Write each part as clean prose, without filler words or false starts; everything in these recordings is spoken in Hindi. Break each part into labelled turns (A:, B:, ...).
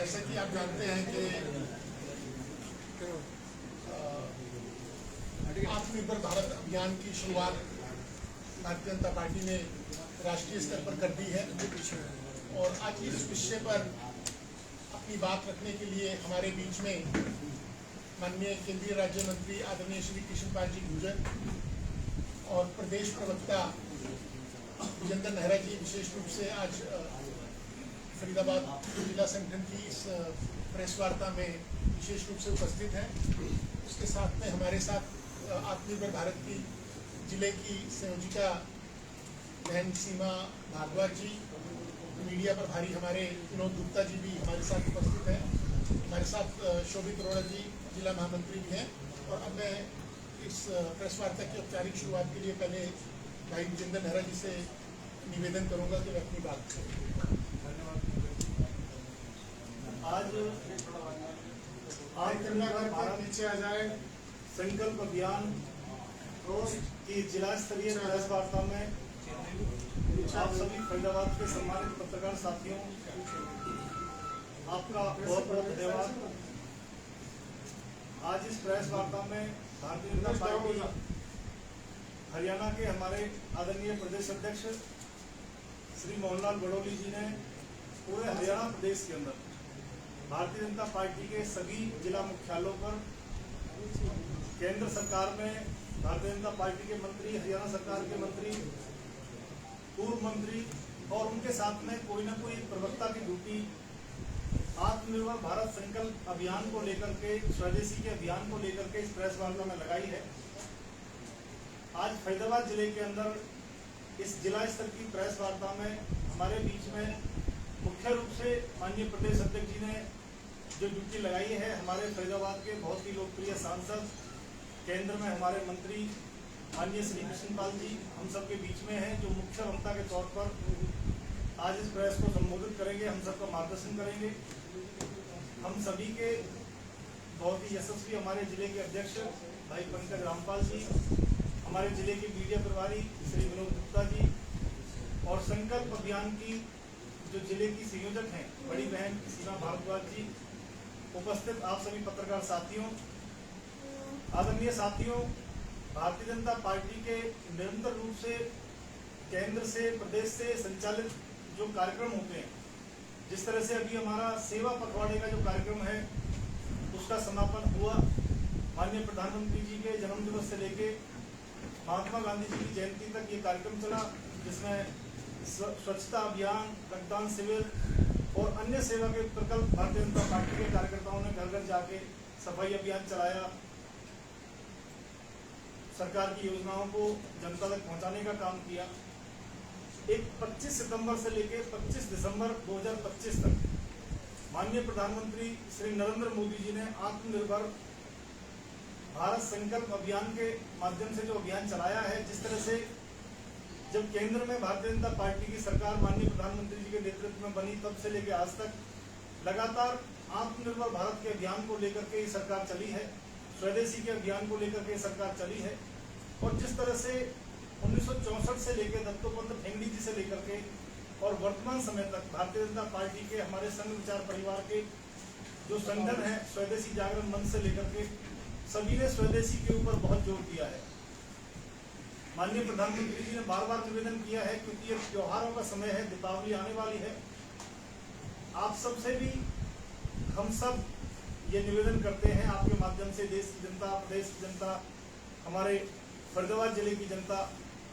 A: जैसा कि आप जानते हैं कि आत्मनिर्भर भारत अभियान की शुरुआत भारतीय जनता पार्टी ने राष्ट्रीय स्तर पर कर दी है और आज इस विषय पर अपनी बात रखने के लिए हमारे बीच में माननीय केंद्रीय राज्य मंत्री आदरणीय श्री कृष्ण पाल जी गुर्जर और प्रदेश प्रवक्ता विजेंद्र नेहरा जी विशेष रूप से आज फरीदाबाद जिला संगठन की इस प्रेस वार्ता में विशेष रूप से उपस्थित हैं। उसके साथ में हमारे साथ आत्मनिर्भर भारत की जिले की संयोजिका बहन सीमा भारद्वाज जी, मीडिया प्रभारी हमारे विनोद गुप्ता जी भी हमारे साथ उपस्थित हैं। हमारे साथ शोभित अरोड़ा जी जिला महामंत्री भी हैं। और अब मैं इस प्रेस वार्ता की औपचारिक शुरुआत के लिए पहले भाई विजेंद्र नेहरा जी से निवेदन करूंगा कि वे अपनी बात करें।
B: आज भारत नीचे आ जाए संकल्प अभियान की जिला स्तरीय प्रेस वार्ता में आप सभी फरीदाबाद के सम्मानित पत्रकार साथियों, आपका बहुत बहुत धन्यवाद। आज इस प्रेस वार्ता में भारतीय जनता पार्टी हरियाणा के हमारे आदरणीय प्रदेश अध्यक्ष श्री मोहनलाल बड़ोली जी ने पूरे हरियाणा प्रदेश के अंदर भारतीय जनता पार्टी के सभी जिला मुख्यालयों पर केंद्र सरकार में भारतीय जनता पार्टी के मंत्री, हरियाणा सरकार के मंत्री, पूर्व मंत्री और उनके साथ में कोई ना कोई प्रवक्ता की ड्यूटी आत्मनिर्भर भारत संकल्प अभियान को लेकर के, स्वदेशी के अभियान को लेकर के इस प्रेस वार्ता में लगाई है। आज फरीदाबाद जिले के अंदर इस जिला स्तर की प्रेस वार्ता में हमारे बीच में मुख्य रूप से माननीय प्रदेश अध्यक्ष जी ने जो ड्यूटी लगाई है, हमारे फरीदाबाद के बहुत ही लोकप्रिय सांसद, केंद्र में हमारे मंत्री माननीय श्री कृष्ण पाल जी हम सबके बीच में हैं, जो मुख्य वक्ता के तौर पर आज इस प्रेस को संबोधित करेंगे, हम सबका मार्गदर्शन करेंगे। हम सभी के बहुत ही यशस्वी हमारे जिले के अध्यक्ष भाई पंकज रामपाल जी, हमारे जिले के मीडिया प्रभारी श्री विनोद गुप्ता जी और संकल्प अभियान की जो जिले की संयोजक हैं बड़ी बहन सीमा भारद्वाज जी, उपस्थित आप सभी पत्रकार साथियों, आदरणीय साथियों, भारतीय जनता पार्टी के निरंतर रूप से केंद्र से, प्रदेश से संचालित जो कार्यक्रम होते हैं, जिस तरह से अभी हमारा सेवा पखवाड़े का जो कार्यक्रम है उसका समापन हुआ। माननीय प्रधानमंत्री जी के जन्मदिवस से लेके महात्मा गांधी जी की जयंती तक ये कार्यक्रम चला, जिसमें स्वच्छता अभियान, रक्तदान शिविर और अन्य सेवा के प्रकल्प भारतीय जनता पार्टी के कार्यकर्ताओं ने घर घर जाके सफाई अभियान चलाया, सरकार की योजनाओं को जनता तक पहुंचाने का काम किया। एक 25 सितंबर से लेकर 25 दिसंबर 2025 तक माननीय प्रधानमंत्री श्री नरेंद्र मोदी जी ने आत्मनिर्भर भारत संकल्प अभियान के माध्यम से जो अभियान चलाया है, जिस तरह से जब केंद्र में भारतीय जनता पार्टी की सरकार माननीय प्रधानमंत्री जी के नेतृत्व में बनी, तब से लेकर आज तक लगातार आत्मनिर्भर भारत के अभियान को लेकर के सरकार चली है, स्वदेशी के अभियान को लेकर के सरकार चली है। और जिस तरह से 1964 से लेकर दत्तोपंत ठेंगड़ी जी से लेकर के और वर्तमान समय तक भारतीय जनता पार्टी के हमारे संघ विचार परिवार के जो संगठन है, स्वदेशी जागरण मंच से लेकर के सभी ने स्वदेशी के ऊपर बहुत जोर दिया है। माननीय प्रधानमंत्री जी ने बार बार निवेदन किया है, क्योंकि ये त्योहारों का समय है, दीपावली आने वाली है, आप सबसे भी हम सब ये निवेदन करते हैं आपके माध्यम से, देश की जनता, प्रदेश की जनता, हमारे फरीदाबाद जिले की जनता,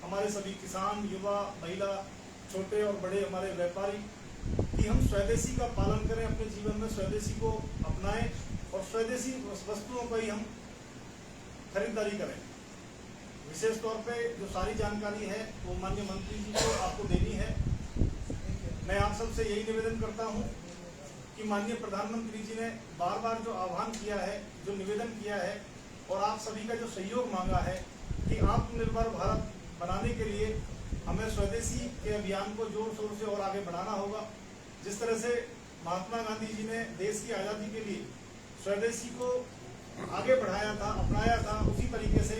B: हमारे सभी किसान, युवा, महिला, छोटे और बड़े हमारे व्यापारी, कि हम स्वदेशी का पालन करें, अपने जीवन में स्वदेशी को अपनाएं और स्वदेशी वस्तुओं का ही हम खरीदारी करें। विशेष तौर पे जो सारी जानकारी है वो माननीय मंत्री जी को आपको देनी है। मैं आप सबसे यही निवेदन करता हूं कि माननीय प्रधानमंत्री जी ने बार बार जो आह्वान किया है, जो निवेदन किया है और आप सभी का जो सहयोग मांगा है कि आत्मनिर्भर भारत बनाने के लिए हमें स्वदेशी के अभियान को जोर शोर से और आगे बढ़ाना होगा। जिस तरह से महात्मा गांधी जी ने देश की आज़ादी के लिए स्वदेशी को आगे बढ़ाया था, अपनाया था, उसी तरीके से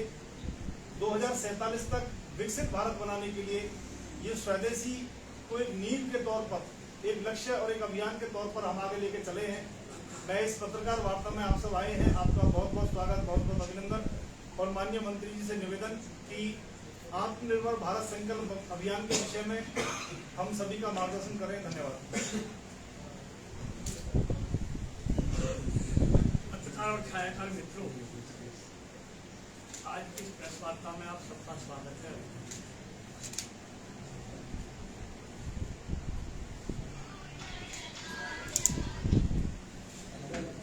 B: 2047 तक विकसित भारत बनाने के लिए ये स्वदेशी को एक नींव के तौर पर एक लक्ष्य और एक अभियान के तौर पर हम आगे लेके चले हैं। मैं इस पत्रकार वार्ता में आप सब आए हैं, आपका बहुत बहुत स्वागत, बहुत बहुत अभिनंदन। और माननीय मंत्री जी से निवेदन कि आत्मनिर्भर भारत संकल्प अभियान के विषय में हम सभी का मार्गदर्शन करें। धन्यवाद।
C: पत्रकार और छायाकार मित्रों, आज की प्रेस वार्ता में आप सबका स्वागत है।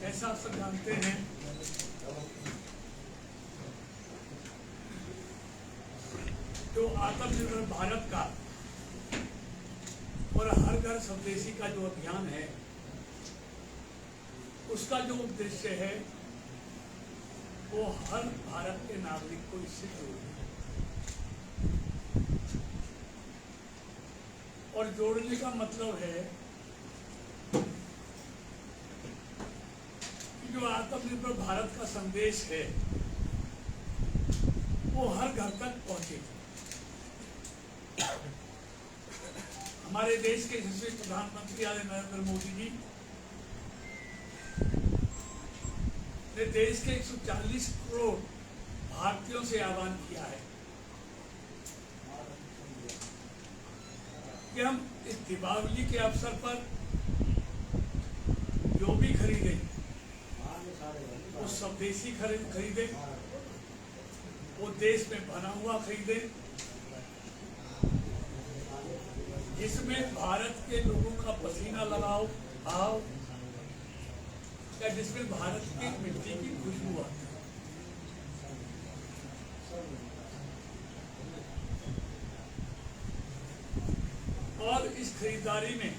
C: जैसा आप सब जानते हैं, जो आत्मनिर्भर भारत का और हर घर स्वदेशी का जो अभियान है, उसका जो उद्देश्य है वो हर भारत के नागरिक को इससे जोड़ना और जोड़ने का मतलब है कि जो आत्मनिर्भर भारत का संदेश है वो हर घर तक पहुंचे। हमारे देश के यशस्वी प्रधानमंत्री आदरणीय नरेंद्र मोदी जी ने देश के 140 करोड़ भारतीयों से आह्वान किया है कि हम इस दीपावली के अवसर पर जो भी खरीदें वो स्वदेशी खरीदें, वो देश में बना हुआ खरीदें, जिसमें भारत के लोगों का पसीना लगाओ आओ, या जिसमें भारत की मिट्टी की खुशबू आती है। और इस खरीदारी में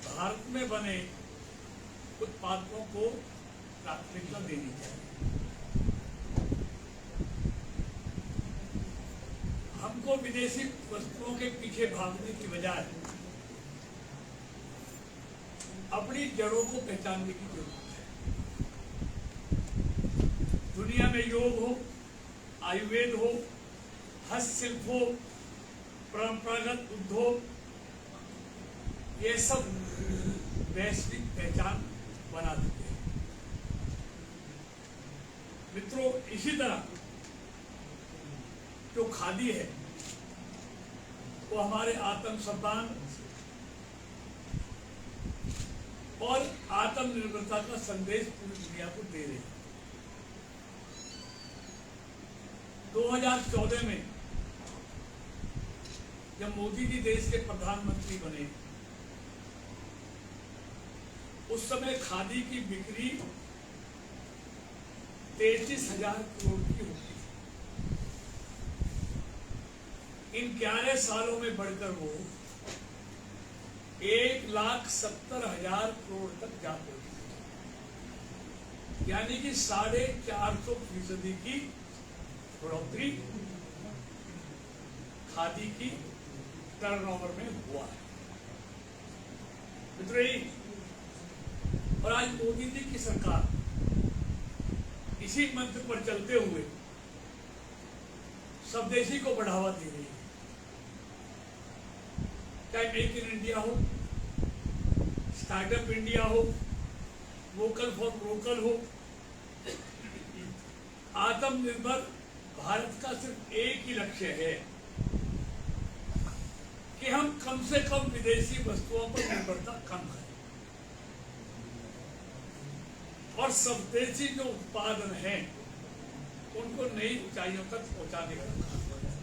C: भारत में बने उत्पादों को प्राथमिकता देनी चाहिए। हमको विदेशी वस्तुओं के पीछे भागने की बजाय अपनी जड़ों को पहचानने की जरूरत है। दुनिया में योग हो, आयुर्वेद हो, हस्तशिल्प हो, परंपरागत उद्योग, ये सब वैश्विक पहचान बना देते हैं। मित्रों, इसी तरह जो खादी है वो हमारे आत्मसम्मान और आत्मनिर्भरता का संदेश पूरी दुनिया को दे रहे हैं। 2014 में जब मोदी जी देश के प्रधानमंत्री बने, उस समय खादी की बिक्री 33,000 करोड़ की होती थी। इन 11 सालों में बढ़कर वो 1,70,000 करोड़ तक जा पहुंची, यानी कि 450% की बढ़ोतरी खादी की टर्नओवर में हुआ है। मित्रों, और आज मोदी जी की सरकार इसी मंत्र पर चलते हुए स्वदेशी को बढ़ावा दे रही है। चाहे मेक इन इंडिया हो, स्टार्टअप इंडिया हो, वोकल फॉर लोकल हो, आत्मनिर्भर भारत का सिर्फ एक ही लक्ष्य है कि हम कम से कम विदेशी वस्तुओं पर निर्भरता कम करें और स्वदेशी जो उत्पादन हैं उनको नई ऊंचाइयों तक पहुंचाने का काम करें।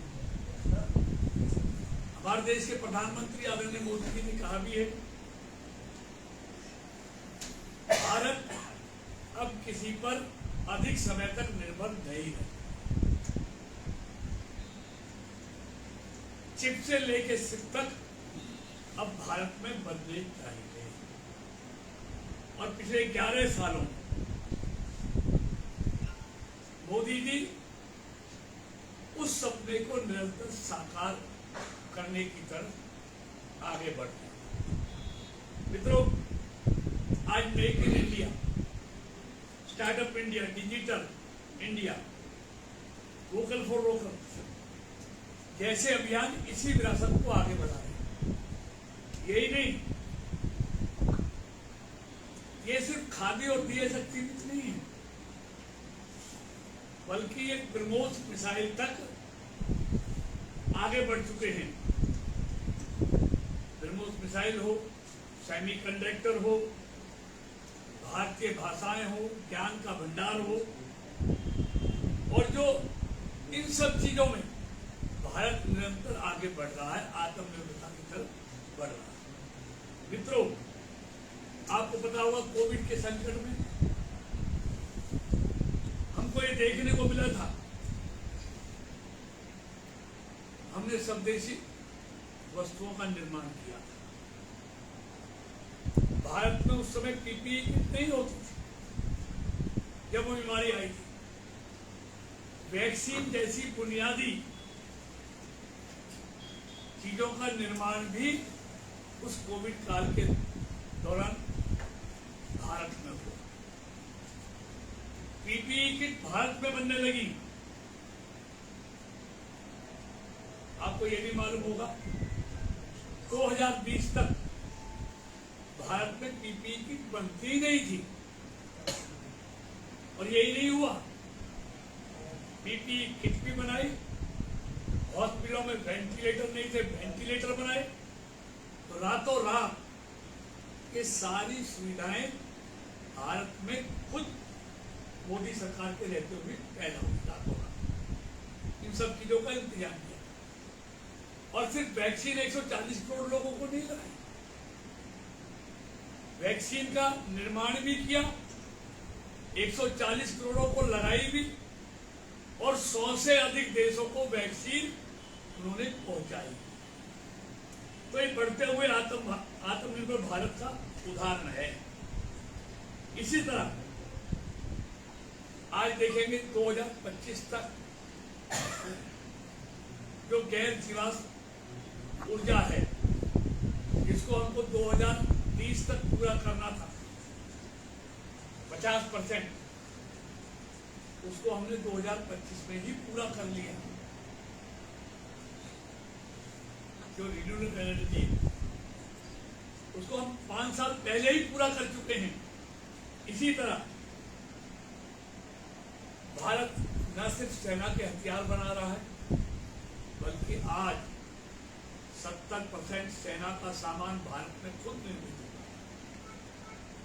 C: हमारे देश के प्रधानमंत्री आदरणीय मोदी जी ने कहा भी है, भारत अब किसी पर अधिक समय तक निर्भर नहीं है। चिप से लेके सिप तक अब भारत में बदले चाहिए। और पिछले 11 सालों में मोदी जी उस सपने को निरंतर साकार करने की तरफ आगे बढ़ रहे हैं। मित्रों, आज make in India, startup India, digital India, vocal for local जैसे अभियान इसी विरासत को आगे बढ़ा रहे हैं। यही नहीं, ये सिर्फ खादी और दिए तक सीमित नहीं है, बल्कि एक ब्रह्मोस मिसाइल तक आगे बढ़ चुके हैं। ब्रह्मोस मिसाइल हो, सेमीकंडक्टर हो, भारतीय भाषाएं हो, ज्ञान का भंडार हो, और जो इन सब चीजों में भारत निरंतर आगे बढ़ रहा है, आत्मनिर्भरता की तरफ बढ़ रहा है। मित्रों, आपको पता होगा कोविड के संकट में हमको ये देखने को मिला था, हमने स्वदेशी वस्तुओं का निर्माण किया था। भारत में उस समय पीपीई किट नहीं होती थी जब वो बीमारी आई थी। वैक्सीन जैसी बुनियादी चीजों का निर्माण भी उस कोविड काल के दौरान भारत में हुआ। पीपीई किट भारत में बनने लगी। आपको ये भी मालूम होगा 2020 तक भारत में पीपीई किट बनती ही नहीं थी, और यही नहीं हुआ, पीपीई किट भी बनाई, हॉस्पिटलों में वेंटिलेटर नहीं थे, वेंटिलेटर बनाए, तो रातों रात ये सारी सुविधाएं भारत में खुद मोदी सरकार के रहते हुए पैदा हुई रातों रात। इन सब चीजों का इंतजाम किया, और सिर्फ वैक्सीन 140 करोड़ लोगों को नहीं लगाई, वैक्सीन का निर्माण भी किया, 140 करोड़ों को लगाई भी, और 100 से अधिक देशों को वैक्सीन उन्होंने पहुंचाई। तो ये बढ़ते हुए आत्मनिर्भर भारत का उदाहरण है। इसी तरह आज देखेंगे 2025 तक जो गैर जीवाश्म ऊर्जा है, जिसको हमको 2030 तक पूरा करना था 50%, उसको हमने 2025 में ही पूरा कर लिया। जो रिन्यूएबल एनर्जी उसको हम 5 साल पहले ही पूरा कर चुके हैं। इसी तरह भारत न सिर्फ सेना के हथियार बना रहा है, बल्कि आज 70% सेना का सामान भारत में खुद निर्मित होता है,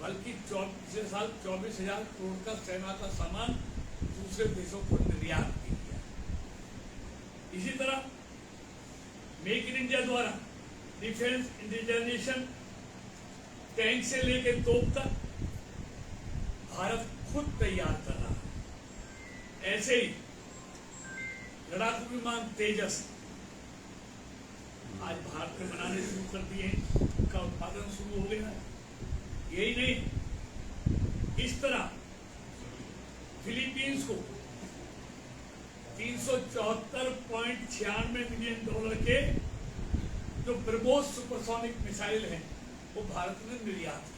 C: बल्कि पिछले साल 24,000 करोड़ का सेना का सामान दूसरे देशों को निर्यात किया। इसी तरह मेक इन इंडिया द्वारा डिफेंस इंडिजिनाइजेशन, टैंक से लेकर तोप तक भारत खुद तैयार कर रहा है। ऐसे ही लड़ाकू विमान तेजस आज भारत में बनाने शुरू कर दिए हैं, उनका उत्पादन शुरू हो गया है। यही नहीं, इस तरह फिलीपींस को $374.96 मिलियन के जो ब्रह्मोस सुपरसोनिक मिसाइल हैं वो भारत ने निर्यात की।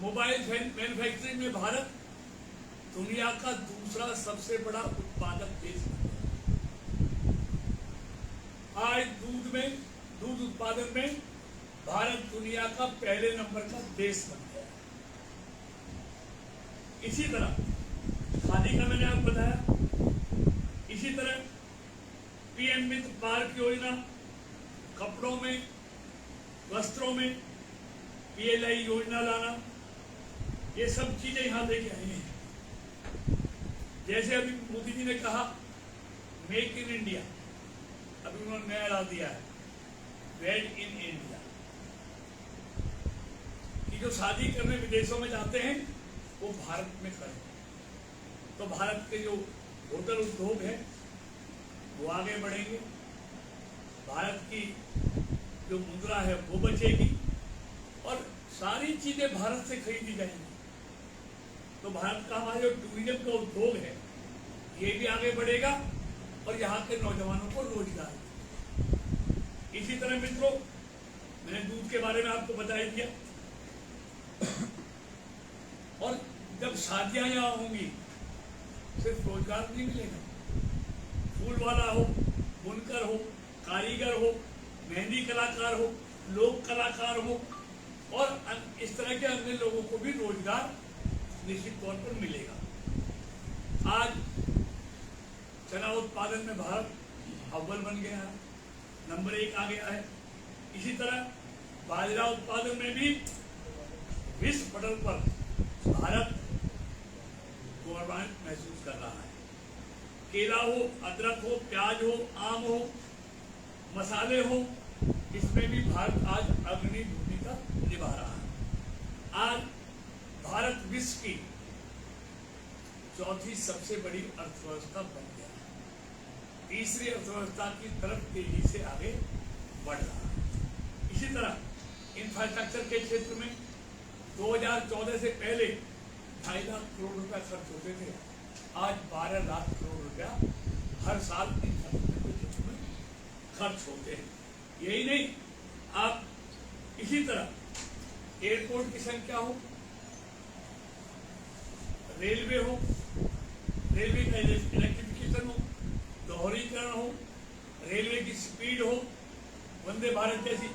C: मोबाइल मैन्युफैक्चरिंग में भारत दुनिया का दूसरा सबसे बड़ा उत्पादक देश है। आज दूध उत्पादन में भारत दुनिया का पहले नंबर का देश बन गया। इसी तरह खादी का मैंने आपको बताया। इसी तरह पीएम मित्र पार्क योजना, कपड़ों में, वस्त्रों में पीएलआई योजना लाना, ये सब चीजें यहां लेके आई हैं। जैसे अभी मोदी जी ने कहा मेक इन इंडिया, अभी उन्होंने नया ला दिया है मेड इन इंडिया, कि जो शादी करने विदेशों में जाते हैं वो भारत में करें। तो भारत के जो होटल उद्योग है वो आगे बढ़ेंगे, भारत की जो मुद्रा है वो बचेगी, और सारी चीजें भारत से खरीदी जाएंगी। तो भारत का हमारा जो टूरिज्म का उद्योग है ये भी आगे बढ़ेगा, और यहाँ के नौजवानों को रोजगार। इसी तरह मित्रों, मैंने दूध के बारे में आपको बता ही दिया, और जब शादियां यहाँ होंगी सिर्फ रोजगार नहीं मिलेगा, फूल वाला हो, बुनकर हो, कारीगर हो, मेहंदी कलाकार हो, लोक कलाकार हो और इस तरह के अन्य लोगों को भी रोजगार निश्चित तौर पर मिलेगा। आज चना उत्पादन में भारत अव्वल बन गया है, नंबर 1 आ गया है। इसी तरह बाजरा उत्पादन में भी विश्व पटल पर भारत गौरवान्वित महसूस कर रहा है। केला हो, अदरक हो, प्याज हो, आम हो, मसाले हो, इसमें भी भारत आज अग्रणी भूमिका निभा रहा है। आज भारत विश्व की चौथी सबसे बड़ी अर्थव्यवस्था बन गया है, तीसरी अर्थव्यवस्था की तरफ तेजी से आगे बढ़ रहा है। इसी तरह इंफ्रास्ट्रक्चर के क्षेत्र में 2014 से पहले 2.5 लाख करोड़ रुपया खर्च होते थे, आज 12 लाख करोड़ रुपया हर साल इंफ्रास्ट्रक्चर के क्षेत्र में खर्च होते हैं। यही नहीं, आप इसी तरह एयरपोर्ट की संख्या हो, रेलवे हो, रेलवे का इलेक्ट्रिफिकेशन हो, दोहरीकरण हो, रेलवे की स्पीड हो, वंदे भारत जैसी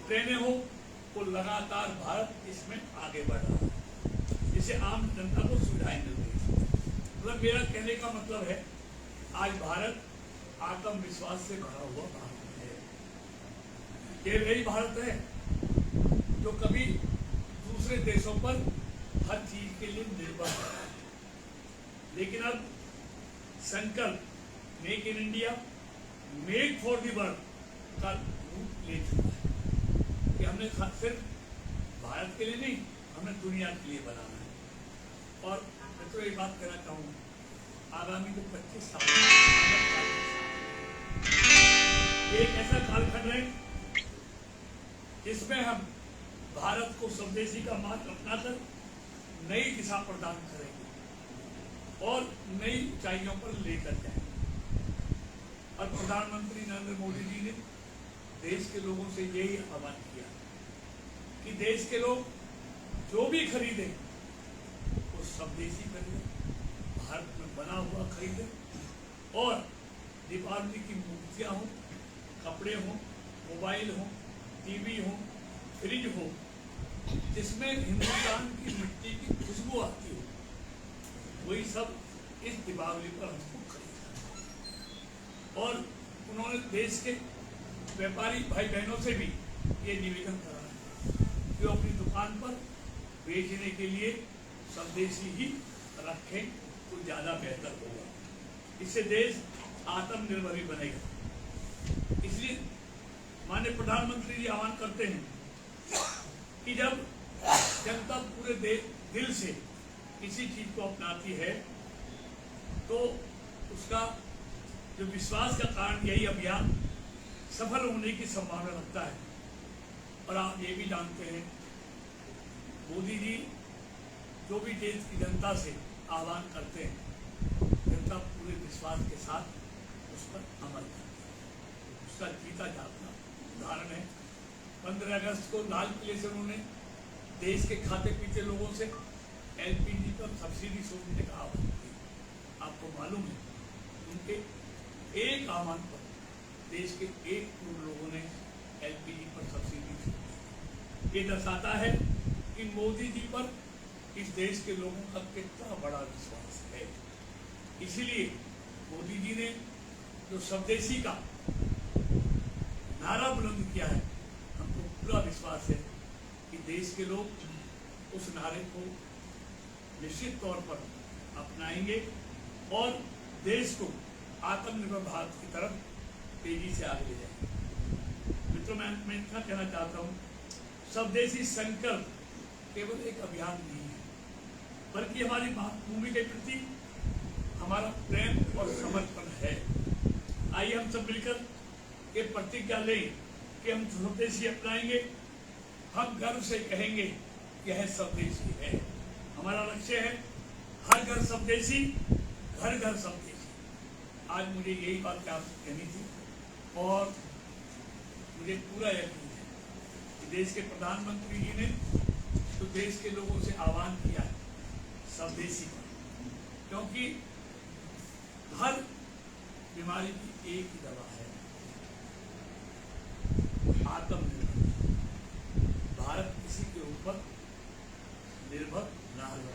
C: ट्रेनें हो, तो लगातार भारत इसमें आगे बढ़ रहा है, जिससे आम जनता को सुविधाएं मिल रही है। मतलब मेरा कहने का मतलब है, आज भारत आत्मविश्वास से भरा हुआ भारत है। ये वही भारत है जो कभी दूसरे देशों पर हर चीज के लिए निर्भर है, लेकिन अब संकल्प make in India, make for the world का रूप ले चुका है कि हमने सिर्फ भारत के लिए नहीं, हमने दुनिया के लिए बनाना है। और मैं तो ये बात कहना चाहूँगा, आगामी जो 25 साल एक ऐसा कालखंड है जिसमें हम भारत को स्वदेशी का मार्ग अपनाकर नई दिशा प्रदान करेंगे और नई ऊंचाइयों पर लेकर जाएंगे। और प्रधानमंत्री नरेंद्र मोदी जी ने देश के लोगों से यही आह्वान किया कि देश के लोग जो भी खरीदे वो स्वदेशी खरीदे, भारत में बना हुआ खरीदे, और दीपावली की मूर्तियां हो, कपड़े हो, मोबाइल हो, टीवी हो, फ्रिज हो, जिसमें हिंदुस्तान की मिट्टी की खुशबू आती हो, वही सब इस दीपावली पर हमको खरीदना। और उन्होंने देश के व्यापारी भाई बहनों से भी ये निवेदन करा है कि वो अपनी दुकान पर बेचने के लिए स्वदेशी ही रखें तो ज्यादा बेहतर होगा, इससे देश आत्मनिर्भर भी बनेगा। इसलिए माननीय प्रधानमंत्री जी आह्वान करते हैं कि जब जनता पूरे दिल से किसी चीज को अपनाती है तो उसका जो विश्वास का कारण यही अभियान सफल होने की संभावना रखता है। और आप ये भी जानते हैं, मोदी जी जो भी देश की जनता से आह्वान करते हैं, जनता पूरे विश्वास के साथ उस पर अमल करती है। उसका जीता जागता उदाहरण है, 15 अगस्त को लाल किले से उन्होंने देश के खाते पीते लोगों से LPG पर सब्सिडी छोड़ने का आह्वान किया। आपको मालूम है, उनके एक आह्वान पर देश के 1 करोड़ लोगों ने LPG पर सब्सिडी छोड़ी। ये दर्शाता है कि मोदी जी पर इस देश के लोगों का कितना बड़ा विश्वास है। इसीलिए मोदी जी ने जो स्वदेशी का नारा बुलंद किया है, हमको पूरा विश्वास है कि देश के लोग उस नारे को निश्चित तौर पर अपनाएंगे और देश को आत्मनिर्भर भारत की तरफ तेजी से आगे ले जाएंगे। मित्रों, मैं इतना कहना चाहता हूँ, स्वदेशी संकल्प केवल एक अभियान नहीं है, बल्कि हमारी मातृभूमि के प्रति हमारा प्रेम और समर्पण है। आइए हम सब मिलकर ये प्रतिज्ञा लें कि हम स्वदेशी अपनाएंगे, हम गर्व से कहेंगे कि यह स्वदेशी है। हमारा लक्ष्य है हर घर स्वदेशी, घर घर स्वदेशी। आज मुझे यही बात आपसे कहनी थी और मुझे पूरा यकीन है कि देश के प्रधानमंत्री जी ने तो देश के लोगों से आह्वान किया है स्वदेशी का, क्योंकि हर बीमारी की एक ही दवा है, आत्मनिर्भर, भारत किसी के ऊपर निर्भर न हो,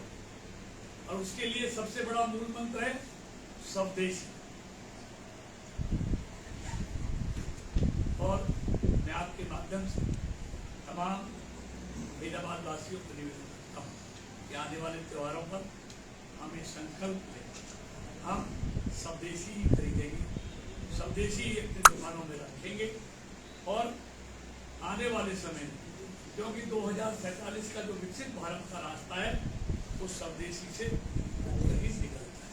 C: और उसके लिए सबसे बड़ा मूल मंत्र है स्वदेशी। और मैं आपके माध्यम से तमाम फरीदाबाद वासियों को निवेदन करता हूँ कि आने वाले त्योहारों पर हम ये संकल्प लें, हम स्वदेशी ही खरीदेंगे, स्वदेशी ही अपनी दुकानों में रखेंगे, और आने वाले समय में, क्योंकि 2047 का जो विकसित भारत का रास्ता है वो स्वदेशी से ही निकलता है।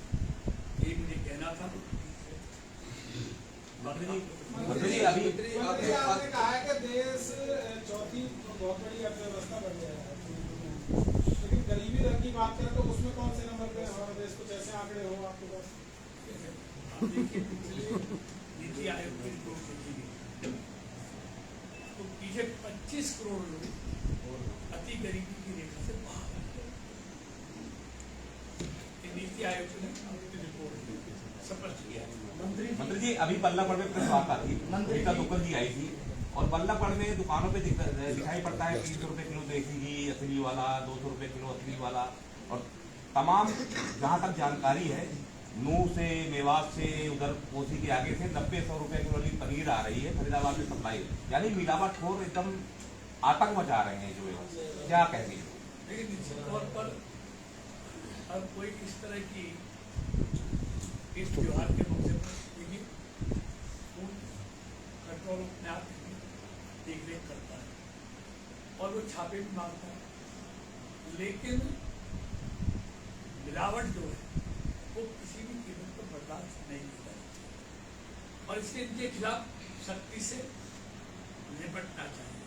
C: ये मुझे कहना था।
D: मंत्री जी आपने कहा है कि देश चौथी बहुत बड़ी अर्थव्यवस्था बन गया है, लेकिन गरीबी दर की बात करें तो उसमें कौन से नंबर पे हमारा देश? कुछ ऐसे आंकड़े हो आपके पास?
C: देखिए, पिछले नीति आयोग की रिपोर्ट देखी गई तो पीछे 25 करोड़ लोग अति गरीबी की रेखा से बाहर हैं। नीति आयोग ने अपनी रिपोर्ट स्पष्ट किया है।
E: मंत्री जी अभी बल्लभगढ़ में प्रेस वार्ता थी, रीता दुग्गल जी आई थी, और बल्लभगढ़ में दुकानों पे दिखाई पड़ता है 30 रुपए किलो देसी घी असली वाला, 200 रुपए किलो असली वाला, और तमाम जहाँ तक जानकारी है नूह से, मेवात से, उधर कोसी के आगे से 90-100 रुपए किलो वाली पनीर आ रही है फरीदाबाद में सप्लाई, यानी मिलावटखोर एकदम आतंक मचा रहे हैं। जो क्या कहते हैं?
C: लेकिन निश्चित तौर पर हर कोई इस तरह की इस त्योहार के मौके पर फूड कंट्रोल अपने आप देख रेख करता है और वो छापे भी मारता है, लेकिन मिलावट जो है वो किसी भी कीमत पर बर्दाश्त नहीं की जाती, और इसके इनके खिलाफ सख्ती से निपटना चाहिए।